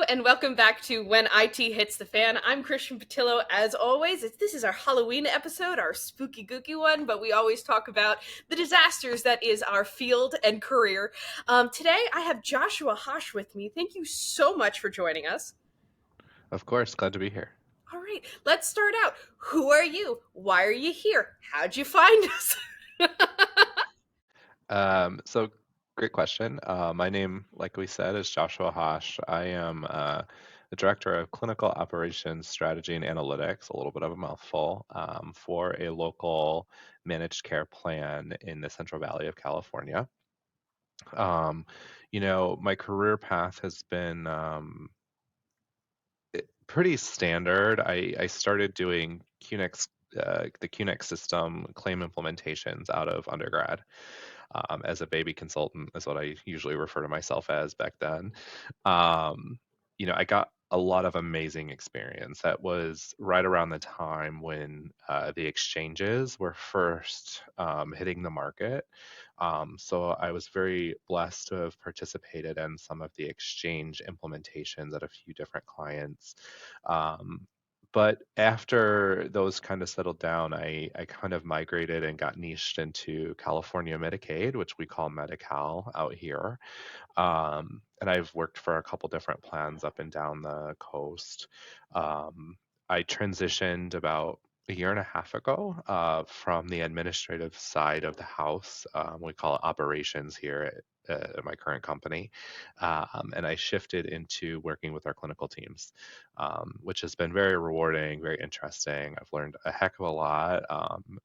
and welcome back to When IT Hits the Fan. I'm Christian Patillo, as always. This is our Halloween episode, our spooky gooky one, but we always talk about the disasters that is our field and career. Today, I have Joshua Hosch with me. Thank you so much for joining us. Of course, glad to be here. All right, let's start out. Who are you? Why are you here? How'd you find us? So great question. My name, like we said, is Joshua Hosch. I am the Director of Clinical Operations Strategy and Analytics, a little bit of a mouthful, for a local managed care plan in the Central Valley of California. Um, my career path has been pretty standard. I started doing the QNX system claim implementations out of undergrad. As a baby consultant is what I usually refer to myself as back then. Um, I got a lot of amazing experience. That was right around the time when the exchanges were first hitting the market. So I was very blessed to have participated in some of the exchange implementations at a few different clients. Um, but after those kind of settled down, I kind of migrated and got niched into California Medicaid, which we call Medi-Cal out here. And I've worked for a couple different plans up and down the coast. Um, I transitioned about a year and a half ago from the administrative side of the house. We call it operations here at my current company. And I shifted into working with our clinical teams, which has been very rewarding, very interesting. I've learned a heck of a lot,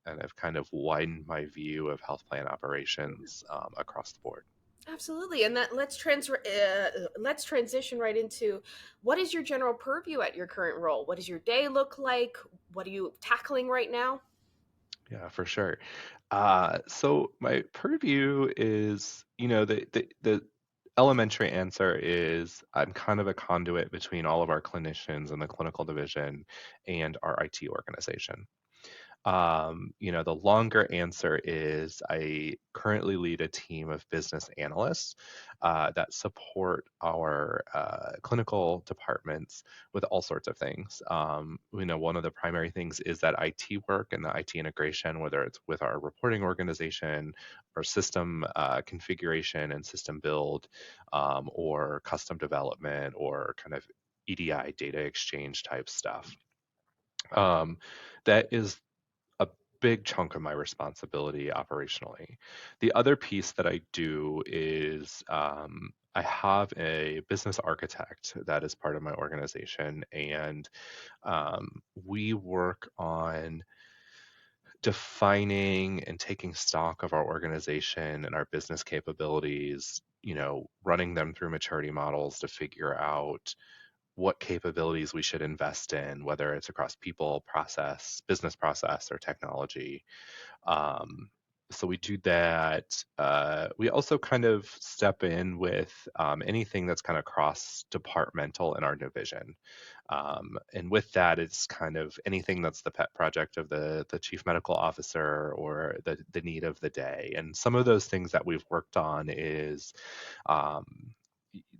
and I've kind of widened my view of health plan operations across the board. Absolutely, and that let's transition right into what is your general purview at your current role? What does your day look like? What are you tackling right now? Yeah, for sure. So my purview is, the elementary answer is I'm kind of a conduit between all of our clinicians in the clinical division and our IT organization. The longer answer is I currently lead a team of business analysts that support our clinical departments with all sorts of things. One of the primary things is that IT work and the IT integration, whether it's with our reporting organization, or system configuration and system build, or custom development, or kind of EDI data exchange type stuff. Um, that is a big chunk of my responsibility operationally. The other piece that I do is I have a business architect that is part of my organization, and we work on defining and taking stock of our organization and our business capabilities, running them through maturity models to figure out what capabilities we should invest in, whether it's across people, process, business process, or technology. Um, so we do that. We also kind of step in with anything that's kind of cross departmental in our division. And with that, it's kind of anything that's the pet project of the chief medical officer or the need of the day. And some of those things that we've worked on is um,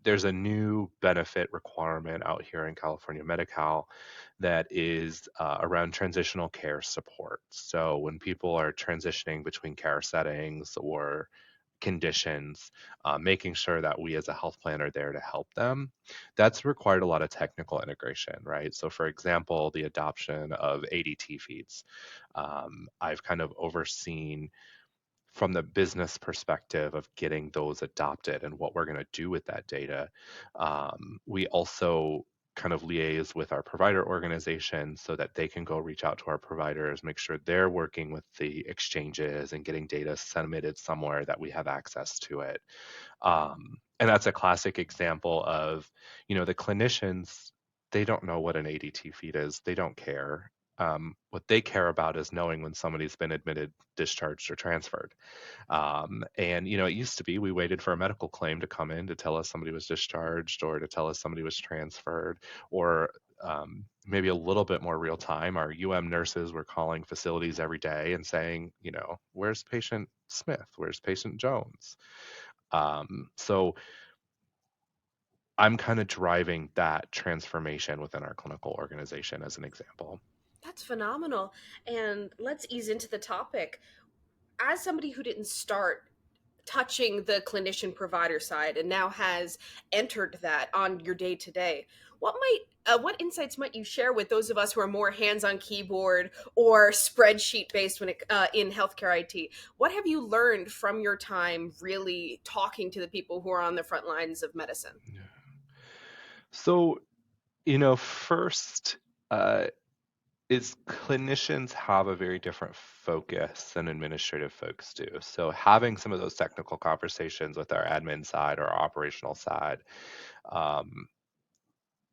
there's a new benefit requirement out here in California Medi-Cal that is around transitional care support. So when people are transitioning between care settings or conditions, making sure that we as a health plan are there to help them, that's required a lot of technical integration, right? So, for example, the adoption of ADT feeds. I've kind of overseen from the business perspective of getting those adopted and what we're going to do with that data. We also kind of liaise with our provider organization so that they can go reach out to our providers, make sure they're working with the exchanges and getting data submitted somewhere that we have access to it. And that's a classic example of, the clinicians, they don't know what an ADT feed is, they don't care. What they care about is knowing when somebody's been admitted, discharged, or transferred. It used to be we waited for a medical claim to come in to tell us somebody was discharged or to tell us somebody was transferred, or maybe a little bit more real time. Our nurses were calling facilities every day and saying, where's patient Smith? Where's patient Jones? So I'm kind of driving that transformation within our clinical organization as an example. That's phenomenal. And let's ease into the topic. As somebody who didn't start touching the clinician provider side and now has entered that on your day to day, what insights might you share with those of us who are more hands on keyboard or spreadsheet based when in healthcare IT? What have you learned from your time really talking to the people who are on the front lines of medicine? Yeah. So, first, uh, is clinicians have a very different focus than administrative folks do. So having some of those technical conversations with our admin side or our operational side um,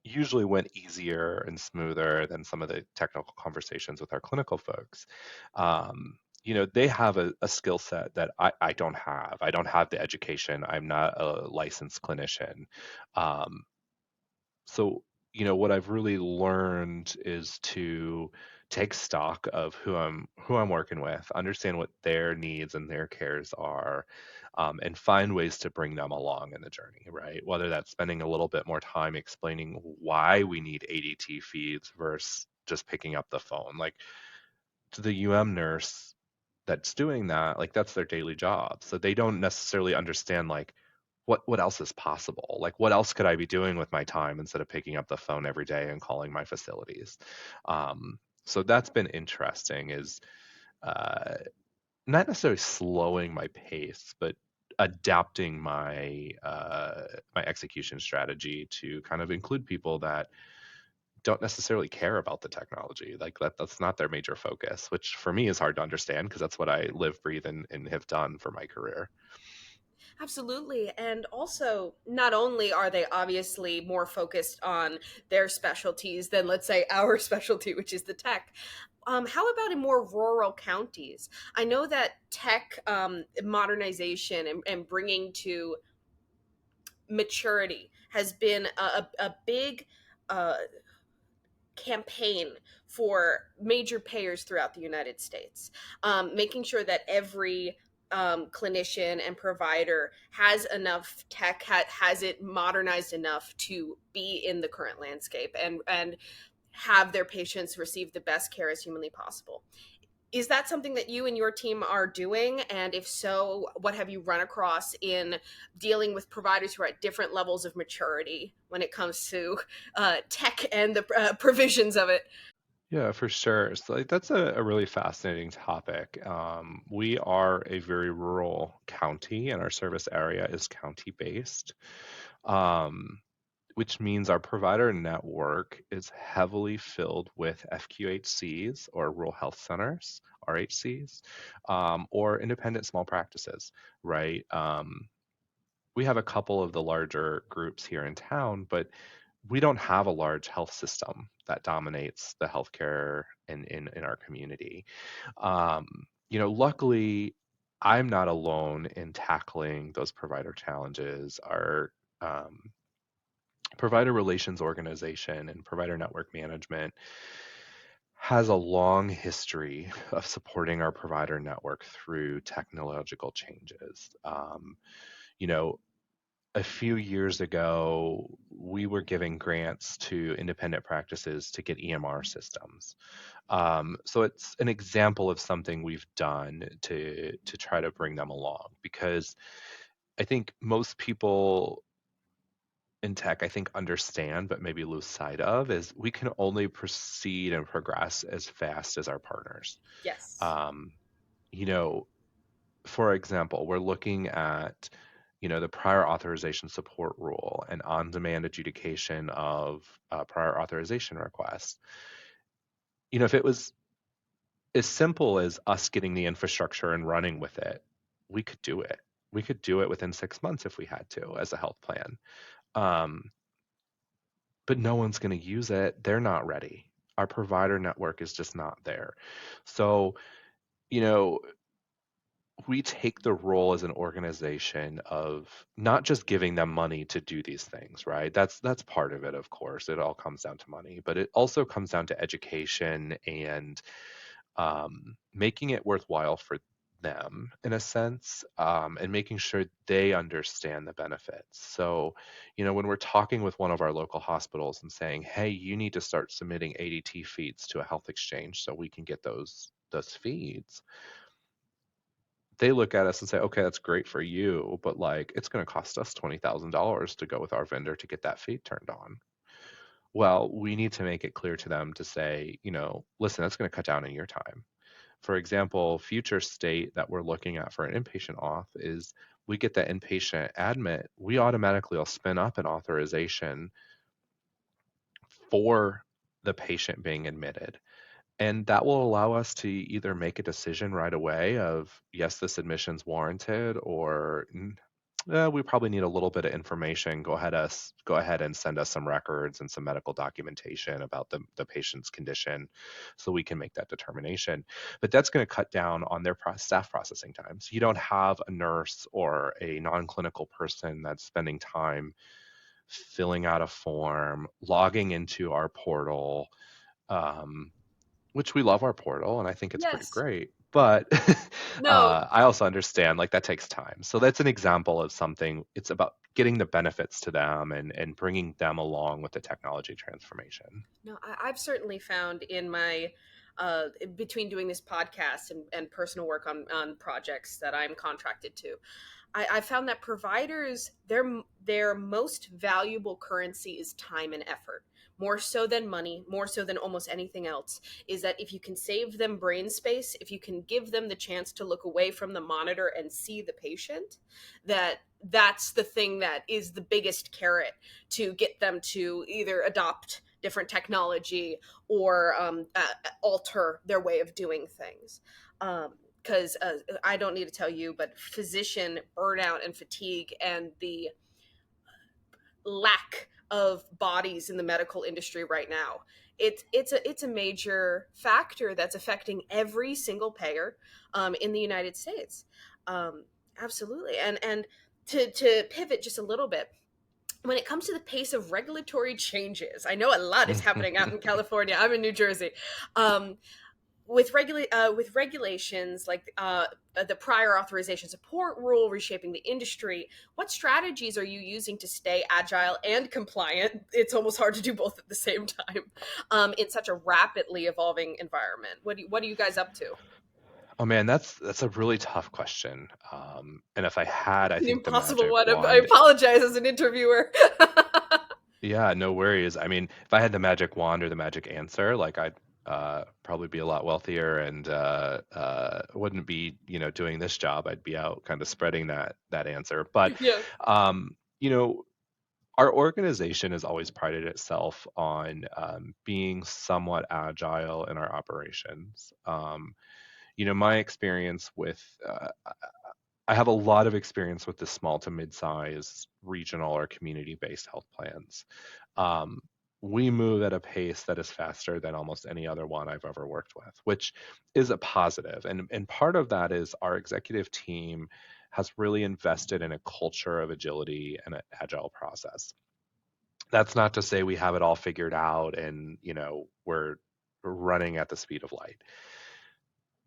usually went easier and smoother than some of the technical conversations with our clinical folks. They have a skill set that I don't have. I don't have the education. I'm not a licensed clinician. Um, so what I've really learned is to take stock of who I'm working with, understand what their needs and their cares are, and find ways to bring them along in the journey, right? Whether that's spending a little bit more time explaining why we need ADT feeds versus just picking up the phone. Like, to the nurse that's doing that, like, that's their daily job. So they don't necessarily understand, like, what else is possible? Like, what else could I be doing with my time instead of picking up the phone every day and calling my facilities? So that's been interesting, is uh, not necessarily slowing my pace, but adapting my execution strategy to kind of include people that don't necessarily care about the technology. Like, that's not their major focus, which for me is hard to understand because that's what I live, breathe, and have done for my career. Absolutely. And also, not only are they obviously more focused on their specialties than, let's say, our specialty, which is the tech. How about in more rural counties? I know that tech modernization and bringing to maturity has been a big uh, campaign for major payers throughout the United States, making sure that every clinician and provider has enough tech, has it modernized enough to be in the current landscape and have their patients receive the best care as humanly possible. Is that something that you and your team are doing? And if so, what have you run across in dealing with providers who are at different levels of maturity when it comes to tech and the provisions of it? Yeah, for sure. So, like, that's a really fascinating topic. We are a very rural county, and our service area is county based, um, which means our provider network is heavily filled with FQHCs, or rural health centers, RHCs, or independent small practices, right? We have a couple of the larger groups here in town, but we don't have a large health system that dominates the healthcare in our community. Luckily, I'm not alone in tackling those provider challenges. Our provider relations organization and provider network management has a long history of supporting our provider network through technological changes. You know, a few years ago, we were giving grants to independent practices to get EMR systems. So it's an example of something we've done to try to bring them along, because I think most people in tech, I think, understand but maybe lose sight of, is we can only proceed and progress as fast as our partners. Yes. Um, you know, for example, we're looking at the prior authorization support rule and on-demand adjudication of prior authorization requests. If it was as simple as us getting the infrastructure and running with it, we could do it. We could do it within 6 months if we had to, as a health plan. Um, but no one's going to use it. They're not ready. Our provider network is just not there. So, you know, we take the role as an organization of not just giving them money to do these things, right? That's part of it, of course. It all comes down to money, but it also comes down to education and making it worthwhile for them in a sense, and making sure they understand the benefits. So, when we're talking with one of our local hospitals and saying, "Hey, you need to start submitting ADT feeds to a health exchange so we can get those feeds," they look at us and say, "Okay, that's great for you, but like it's going to cost us $20,000 to go with our vendor to get that feed turned on." Well, we need to make it clear to them to say, listen, that's going to cut down on your time. For example, future state that we're looking at for an inpatient auth is we get that inpatient admit, we automatically will spin up an authorization for the patient being admitted. And that will allow us to either make a decision right away of, yes, this admission's warranted, or we probably need a little bit of information. Go ahead and send us some records and some medical documentation about the patient's condition so we can make that determination. But that's going to cut down on their staff processing time. So you don't have a nurse or a non-clinical person that's spending time filling out a form, logging into our portal, um, which we love our portal and I think it's pretty Yes. great. But No. I also understand like that takes time. So that's an example of something. It's about getting the benefits to them and bringing them along with the technology transformation. No, I've certainly found in my between doing this podcast and personal work on projects that I'm contracted to, I found that providers their most valuable currency is time and effort, more so than money, more so than almost anything else. Is that if you can save them brain space, if you can give them the chance to look away from the monitor and see the patient, that's the thing that is the biggest carrot to get them to either adopt different technology or alter their way of doing things. Because I don't need to tell you, but physician burnout and fatigue and the lack of bodies in the medical industry right now, it's a major factor that's affecting every single payer in the United States. Um, Absolutely, and to pivot just a little bit, when it comes to the pace of regulatory changes, I know a lot is happening out in California. I'm in New Jersey. Um, with regulations like the prior authorization support rule reshaping the industry, what strategies are you using to stay agile and compliant? It's almost hard to do both at the same time in such a rapidly evolving environment. What are you guys up to? Oh man, that's a really tough question. And if I had, I An think the impossible magic one. I wand. apologize as an interviewer. Yeah, no worries. I mean, if I had the magic wand or the magic answer, like I'd probably be a lot wealthier and wouldn't be, doing this job. I'd be out kind of spreading that answer. But Yeah. um, you know, our organization has always prided itself on being somewhat agile in our operations. My experience with I have a lot of experience with the small to mid-size regional or community-based health plans. Um, we move at a pace that is faster than almost any other one I've ever worked with, which is a positive. And part of that is our executive team has really invested in a culture of agility and an agile process. That's not to say we have it all figured out and, we're running at the speed of light,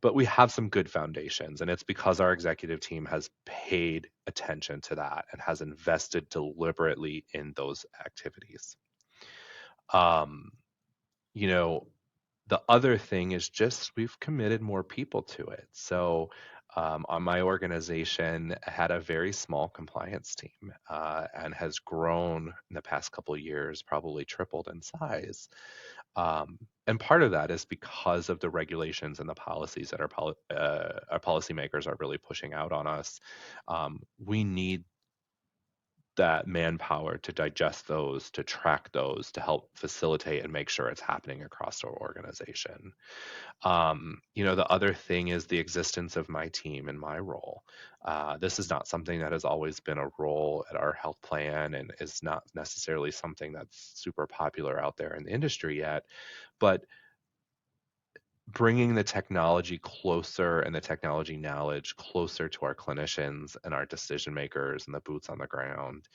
but we have some good foundations, and it's because our executive team has paid attention to that and has invested deliberately in those activities. um, you know the other thing is just we've committed more people to it. So on my organization had a very small compliance team and has grown in the past couple of years, probably tripled in size. And part of that is because of the regulations and the policies that our policymakers are really pushing out on us. We need that manpower to digest those, to track those, to help facilitate and make sure it's happening across our organization. The other thing is the existence of my team and my role. This is not something that has always been a role at our health plan and is not necessarily something that's super popular out there in the industry yet. But bringing the technology closer and the technology knowledge closer to our clinicians and our decision makers and the boots on the ground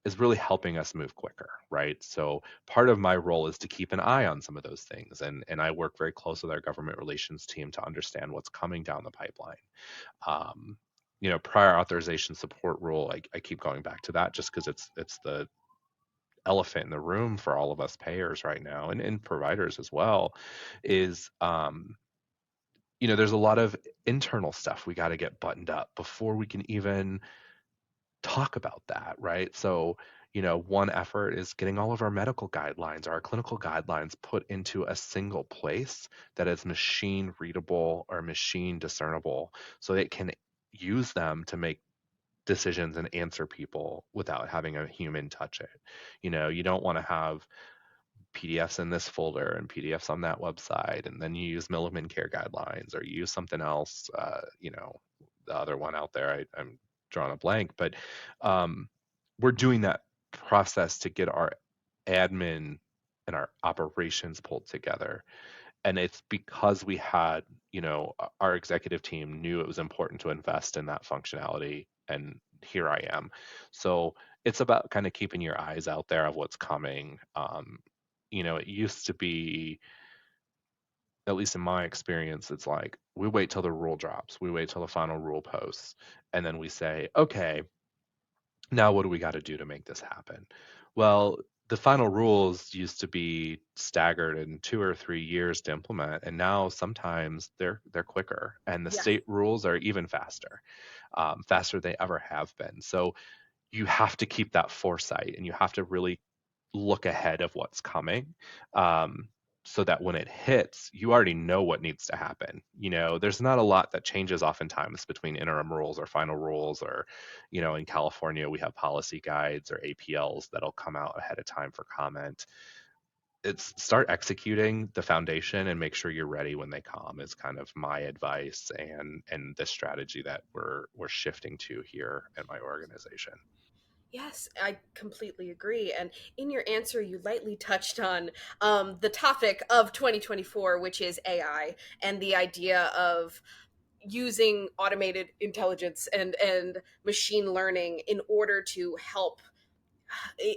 is really helping us move quicker, right? So part of my role is to keep an eye on some of those things, and I work very close with our government relations team to understand what's coming down the pipeline. Um, Prior authorization support rule, I keep going back to that just because it's the elephant in the room for all of us payers right now, and providers as well, is there's a lot of internal stuff we got to get buttoned up before we can even talk about that, right? So, one effort is getting all of our medical guidelines, our clinical guidelines put into a single place that is machine readable or machine discernible so it can use them to make decisions and answer people without having a human touch it. You don't want to have PDFs in this folder and PDFs on that website, and then you use Milliman Care guidelines or you use something else. The other one out there, I'm drawing a blank, but um, we're doing that process to get our admin and our operations pulled together. And it's because we had, our executive team knew it was important to invest in that functionality, and here I am. So it's about kind of keeping your eyes out there of what's coming. It used to be, at least in my experience, it's like we wait till the rule drops, we wait till the final rule posts, and then we say, okay, now what do we got to do to make this happen? Well, the final rules used to be staggered in 2 or 3 years to implement, and now sometimes they're quicker, and the Yeah. state rules are even faster, faster than they ever have been. So you have to keep that foresight, and you have to really look ahead of what's coming, um, so that when it hits, you already know what needs to happen. There's not a lot that changes oftentimes between interim rules or final rules, or, in California, we have policy guides or APLs that'll come out ahead of time for comment. It's start executing the foundation and make sure you're ready when they come is kind of my advice, and the strategy that we're shifting to here at my organization. Yes, I completely agree. And in your answer, you lightly touched on the topic of 2024, which is AI, and the idea of using automated intelligence and machine learning in order to help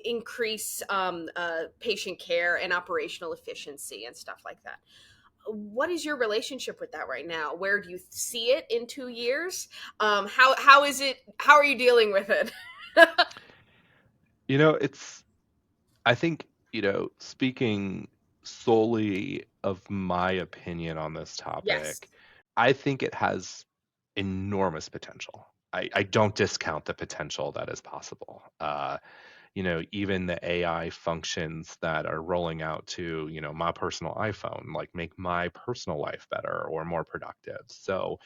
increase patient care and operational efficiency and stuff like that. What is your relationship with that right now? Where do you see it in 2 years? How is it? How are you dealing with it? It's I think, speaking solely of my opinion on this Yes. topic, I think it has enormous potential. I don't discount the potential that is possible. Even the AI functions that are rolling out to, my personal iPhone, like make my personal life better or more productive. So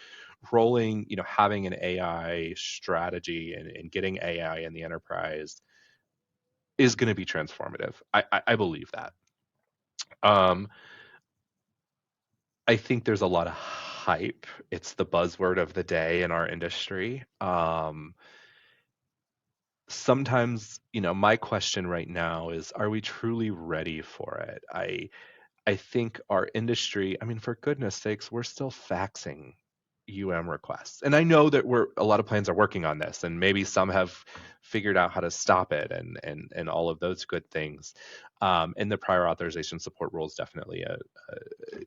having an AI strategy and getting AI in the enterprise is going to be transformative. I believe that. Um, I think there's a lot of hype. It's the buzzword of the day in our industry. Sometimes, my question right now is, are we truly ready for it? I think our industry, I mean, for goodness sakes, we're still faxing requests. And I know that a lot of plans are working on this, and maybe some have figured out how to stop it, and all of those good things. And the prior authorization support rule is definitely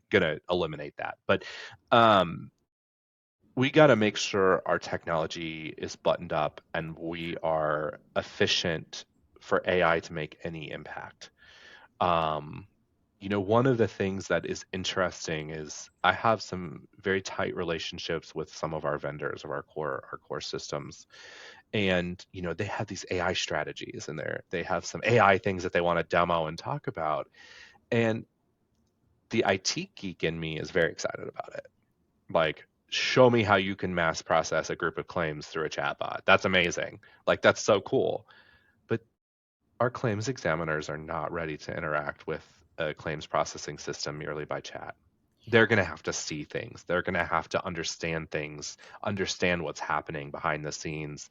going to eliminate that. But um, we got to make sure our technology is buttoned up and we are efficient for AI to make any impact. Um, one of the things that is interesting is I have some very tight relationships with some of our vendors of our core systems, and they have these AI strategies, and they have some AI things that they want to demo and talk about, and the IT geek in me is very excited about it. Like, show me how you can mass process a group of claims through a chatbot. That's amazing. Like, that's so cool. But our claims examiners are not ready to interact with a claims processing system merely by chat. They're going to have to see things. They're going to have to understand things, understand what's happening behind the scenes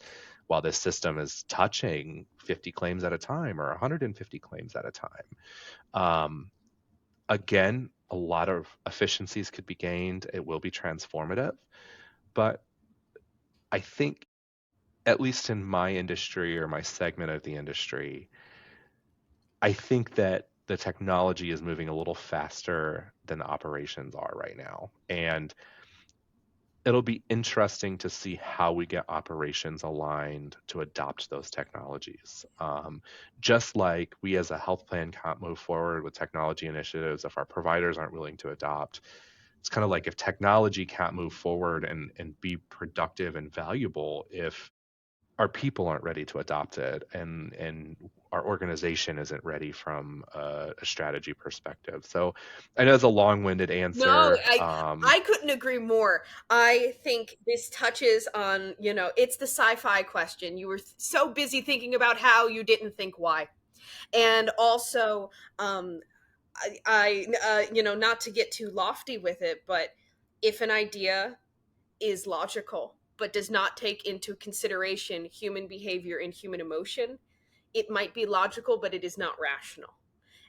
while this system is touching 50 claims at a time or 150 claims at a time. Um, Again, a lot of efficiencies could be gained. It will be transformative. But I think at least in my industry or my segment of the industry, I think that the technology is moving a little faster than the operations are right now. And it'll be interesting to see how we get operations aligned to adopt those technologies. Just like we as a health plan can't move forward with technology initiatives if our providers aren't willing to adopt. It's kind of like if technology can't move forward and be productive and valuable if our people aren't ready to adopt it and our organization isn't ready from a strategy perspective. So I know it's a long-winded No, answer. I couldn't agree more. I think this touches on, it's the sci-fi question. You were so busy thinking about how you didn't think why. And also, um, not to get too lofty with it, but if an idea is logical but does not take into consideration human behavior and human emotion, it might be logical, but it is not rational.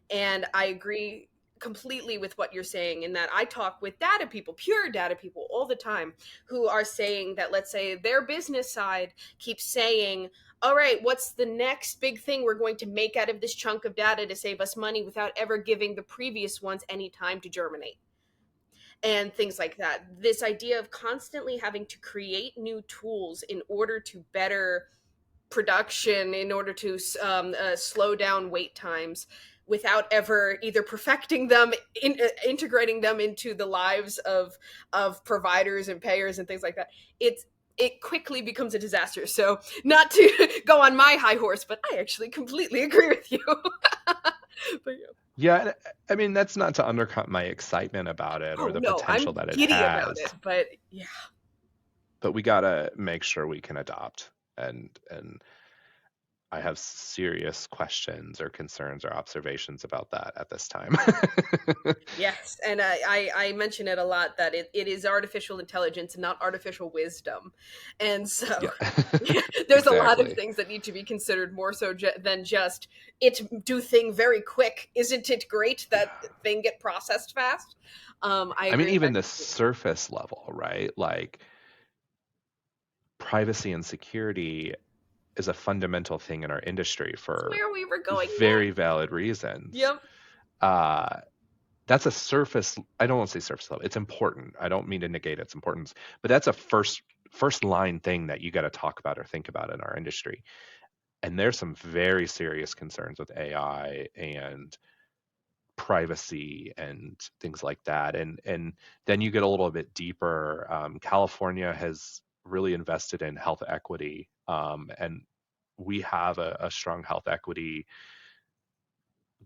And I agree completely with what you're saying in that I talk with data people, pure data people, all the time, who are saying that, let's say, their business side keeps saying, all right, what's the next big thing we're going to make out of this chunk of data to save us money without ever giving the previous ones any time to germinate? And things like that. This idea of constantly having to create new tools in order to better production, in order to slow down wait times without ever either perfecting them, integrating them into the lives of providers and payers and things like that. It quickly becomes a disaster. So, not to go on my high horse, but I actually completely agree with you. But yeah. Yeah, I mean, that's not to undercut my excitement about it or Oh the no, potential I'm that it giddy about it. has, But yeah. but we gotta make sure we can adopt. And I have serious questions or concerns or observations about that at this time. Yes, and I mention it a lot that it is artificial intelligence and not artificial wisdom, and so Yeah, there's a lot of exactly. things that need to be considered more so than just it do thing very quick. Isn't it great Yeah. that thing get processed fast? I I mean, agree with even that the completely. surface level, right? Like privacy and security is a fundamental thing in our industry That's for where we were going very next. valid reasons. Yep. Uh, that's a surface, I don't want to say surface level, it's important. I don't mean to negate its importance, but that's a first line thing that you got to talk about or think about in our industry. And there's some very serious concerns with AI and privacy and things like that. And then you get a little bit deeper. California has really invested in health equity, and we have a strong health equity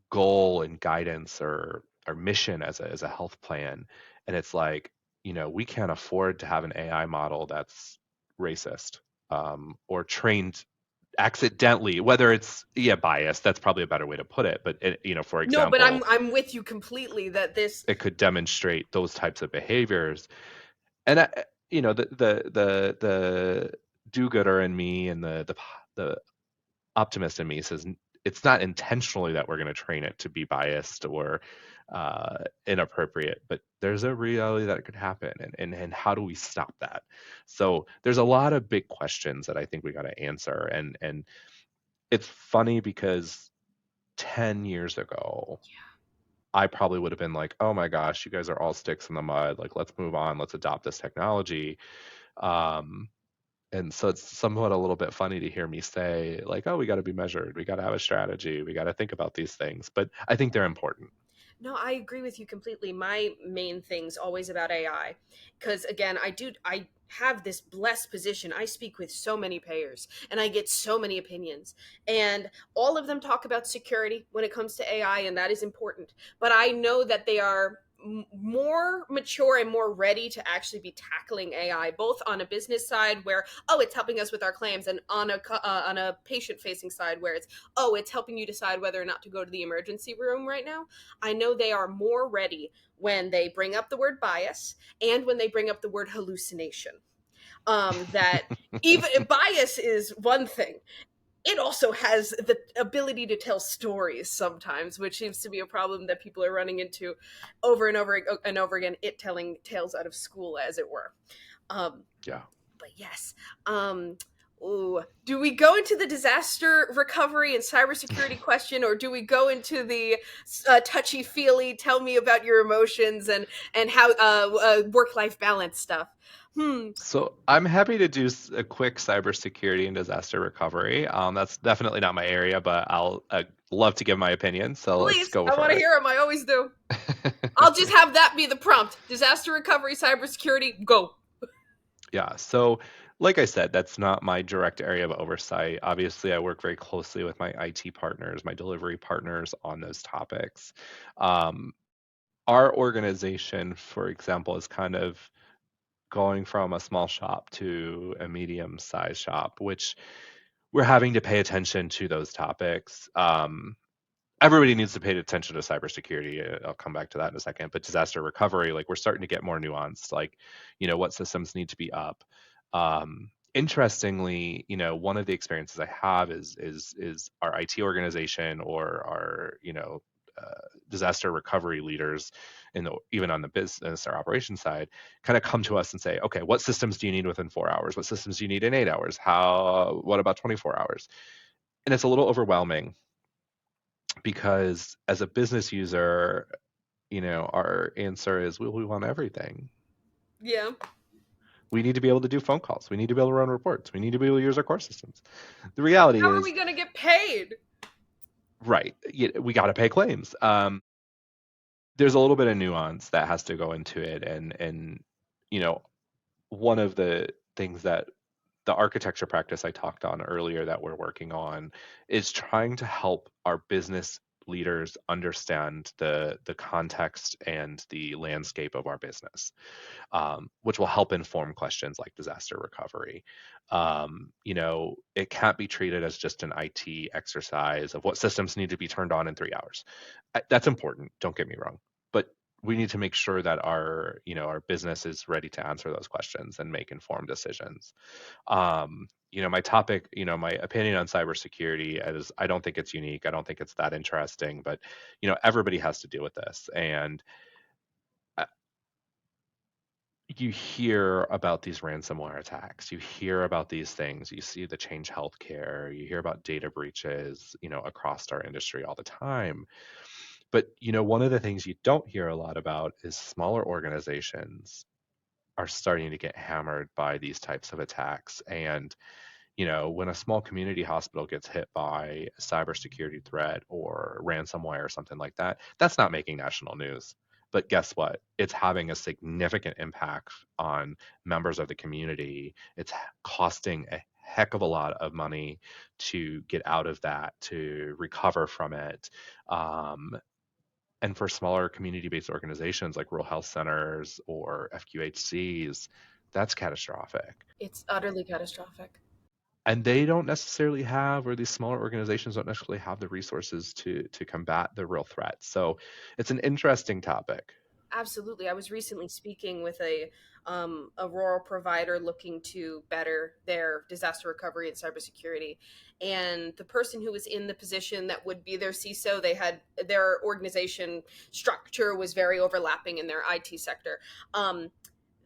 goal and guidance or our mission as a health plan. And it's like, we can't afford to have an AI model that's racist, or trained accidentally, whether it's, yeah, biased, that's probably a better way to put it. But for No, but example, I'm with you completely that this. it could demonstrate those types of behaviors. And the do-gooder in me and the optimist in me says it's not intentionally that we're going to train it to be biased or inappropriate, but there's a reality that it could happen, and how do we stop that? So there's a lot of big questions that I think we got to answer, and it's funny because 10 years ago I probably would have been like, oh my gosh, you guys are all sticks in the mud, like let's move on, let's adopt this technology. um, and so it's somewhat a little bit funny to hear me say, like, oh, we got to be measured. We got to have a strategy. We got to think about these things. But I think they're important. No, I agree with you completely. My main thing's always about AI. Because again, I have this blessed position. I speak with so many payers and I get so many opinions. And all of them talk about security when it comes to AI, and that is important. But I know that they are more mature and more ready to actually be tackling AI, both on a business side where, oh, it's helping us with our claims, and on a patient facing side where it's, oh, it's helping you decide whether or not to go to the emergency room right now. I know they are more ready when they bring up the word bias and when they bring up the word hallucination. That even bias is one thing. It also has the ability to tell stories sometimes, which seems to be a problem that people are running into over and over and over again. It telling tales out of school, as it were. Um, Yeah. but yes, um, Ooh, do we go into the disaster recovery and cybersecurity question, or do we go into the touchy feely? Tell me about your emotions and how work life balance stuff. Hmm. So I'm happy to do a quick cybersecurity and disaster recovery. That's definitely not my area, but I'll love to give my opinion. So let's Please, go I want for to hear them. I always do. I'll just have that be the prompt: disaster recovery, cybersecurity. Go. Yeah. So, like I said, that's not my direct area of oversight. Obviously, I work very closely with my IT partners, my delivery partners on those topics. Um, our organization, for example, is kind of going from a small shop to a medium-sized shop, which we're having to pay attention to those topics. Everybody needs to pay attention to cybersecurity. I'll come back to that in a second. But disaster recovery, like we're starting to get more nuanced. Like, what systems need to be up. Interestingly, one of the experiences I have is our IT organization or our disaster recovery leaders even on the business or operation side kind of come to us and say, okay, what systems do you need within 4 hours? What systems do you need in 8 hours? What about 24 hours? And it's a little overwhelming because as a business user, our answer is we want everything. Yeah. We need to be able to do phone calls. We need to be able to run reports. We need to be able to use our core systems. The reality How are we is, going to get paid? right, we got to pay claims. There's a little bit of nuance that has to go into it, and you know, one of the things that the architecture practice I talked on earlier that we're working on is trying to help our business leaders understand the context and the landscape of our business, which will help inform questions like disaster recovery. It can't be treated as just an IT exercise of what systems need to be turned on in 3 hours. That's important. Don't get me wrong, but we need to make sure that our business is ready to answer those questions and make informed decisions. My topic, my opinion on cybersecurity is I don't think it's unique. I don't think it's that interesting, but everybody has to deal with this. And uh, you hear about these ransomware attacks. You hear about these things. You see the Change Healthcare. You hear about data breaches, across our industry all the time. But one of the things you don't hear a lot about is smaller organizations are starting to get hammered by these types of attacks. And when a small community hospital gets hit by a cybersecurity threat or ransomware or something like that, that's not making national news. But guess what? It's having a significant impact on members of the community. It's costing a heck of a lot of money to get out of that, to recover from it. Um, and for smaller community based organizations like rural health centers or FQHCs, that's catastrophic. It's utterly catastrophic. And they don't necessarily have, or these smaller organizations don't necessarily have the resources to combat the real threats. So it's an interesting topic. Absolutely. I was recently speaking with a rural provider looking to better their disaster recovery and cybersecurity. And the person who was in the position that would be their CISO, they had their organization structure was very overlapping in their IT sector.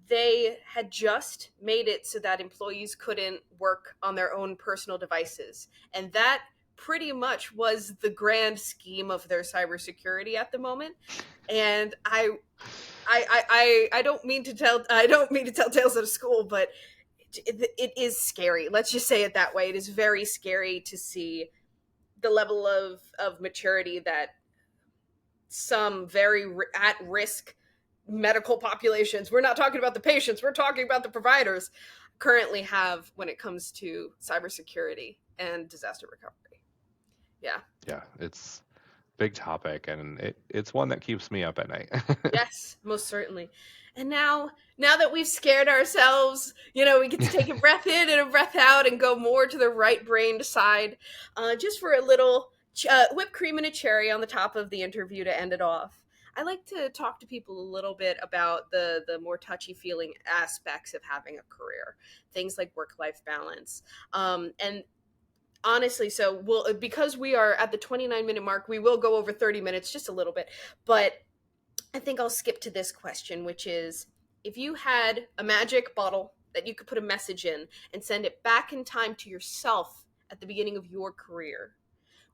They had just made it so that employees couldn't work on their own personal devices. And that pretty much was the grand scheme of their cybersecurity at the moment. And I don't mean to tell tales out of school, but it is scary. Let's just say it that way. It is very scary to see the level of maturity that some very at risk medical populations, we're not talking about the patients, we're talking about the providers, currently have when it comes to cybersecurity and disaster recovery. Yeah. Yeah, it's a big topic and it's one that keeps me up at night. Yes, most certainly. And now that we've scared ourselves, we get to take a breath in and a breath out and go more to the right-brained side, just for a little whipped cream and a cherry on the top of the interview to end it off. I like to talk to people a little bit about the more touchy feeling aspects of having a career, things like work-life balance, and honestly, so we'll because we are at the 29-minute mark, we will go over 30 minutes just a little bit, but I think I'll skip to this question, which is if you had a magic bottle that you could put a message in and send it back in time to yourself at the beginning of your career,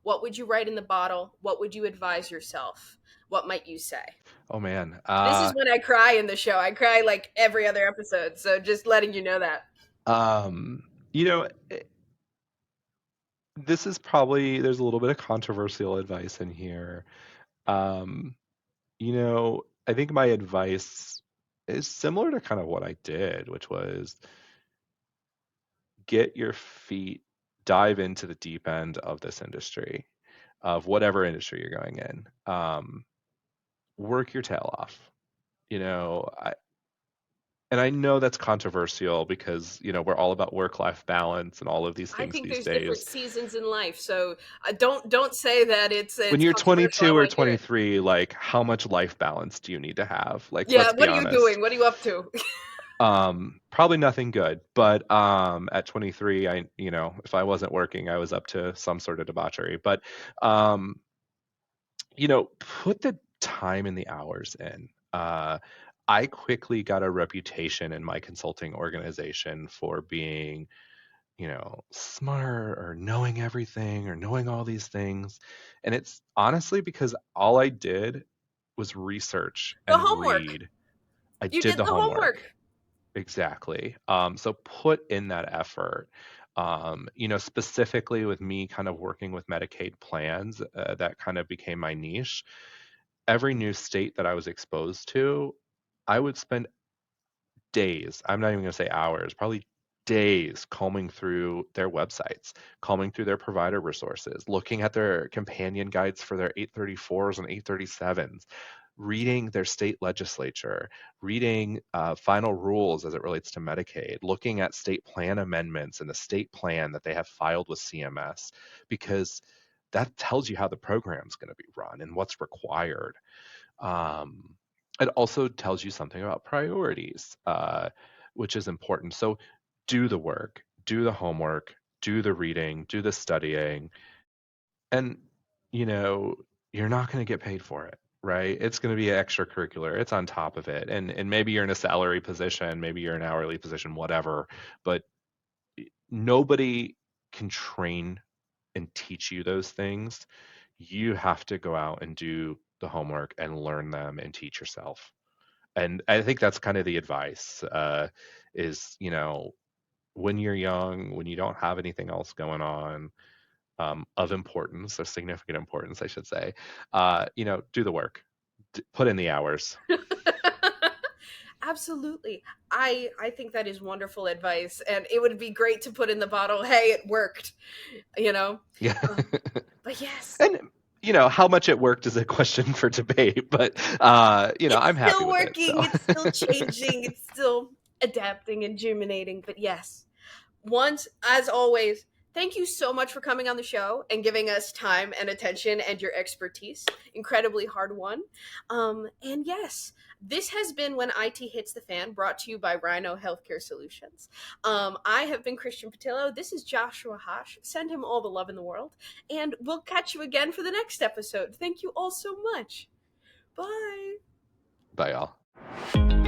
what would you write in the bottle? What would you advise yourself? What might you say? Oh man. This is when I cry in the show. I cry like every other episode. So just letting you know that. Um, you know, this is probably there's a little bit of controversial advice in here. Um, I think my advice is similar to kind of what I did, which was get your feet, dive into the deep end of this industry, of whatever industry you're going in. Work your tail off. You know, and I know that's controversial because, we're all about work-life balance and all of these I things think these there's different days. seasons in life, so don't say that When it's you're controversial. I 22 or want to hear it. 23, like how much life balance do you need to have? Like, Yeah, let's be what are you honest. doing? What are you up to? Probably nothing good, but at 23, if I wasn't working, I was up to some sort of debauchery. But um, put the time and the hours in. I quickly got a reputation in my consulting organization for being, smart or knowing everything or knowing all these things. And it's honestly because all I did was research The and homework. read. I You did did the the homework. homework. Exactly. So put in that effort. Specifically with me kind of working with Medicaid plans, that kind of became my niche. Every new state that I was exposed to, I would spend days, I'm not even going to say hours, probably days combing through their websites, combing through their provider resources, looking at their companion guides for their 834s and 837s, reading their state legislature, reading final rules as it relates to Medicaid, looking at state plan amendments and the state plan that they have filed with CMS, because that tells you how the program's going to be run and what's required. Um, it also tells you something about priorities, which is important. So do the work, do the homework, do the reading, do the studying, and you know you're not going to get paid for it, right? It's going to be extracurricular. It's on top of it, and maybe you're in a salary position, maybe you're in an hourly position, whatever. But nobody can train and teach you those things. You have to go out and do the homework and learn them and teach yourself. And I think that's kind of the advice, is, when you're young, when you don't have anything else going on, of importance or significant importance, I should say, do the work, put in the hours. Absolutely. I think that is wonderful advice, and it would be great to put in the bottle, hey, it worked, you know? Yeah. Um, but yes, And, how much it worked is a question for debate, but, it's I'm happy still with it. So, working, it's still changing, it's still adapting and germinating. But yes, once, as always, thank you so much for coming on the show and giving us time and attention and your expertise. Incredibly hard one. And yes, this has been When IT Hits the Fan, brought to you by Rhyno Healthcare Solutions. I have been Christian Patillo. This is Joshua Hosch. Send him all the love in the world. And we'll catch you again for the next episode. Thank you all so much. Bye. bye, y'all.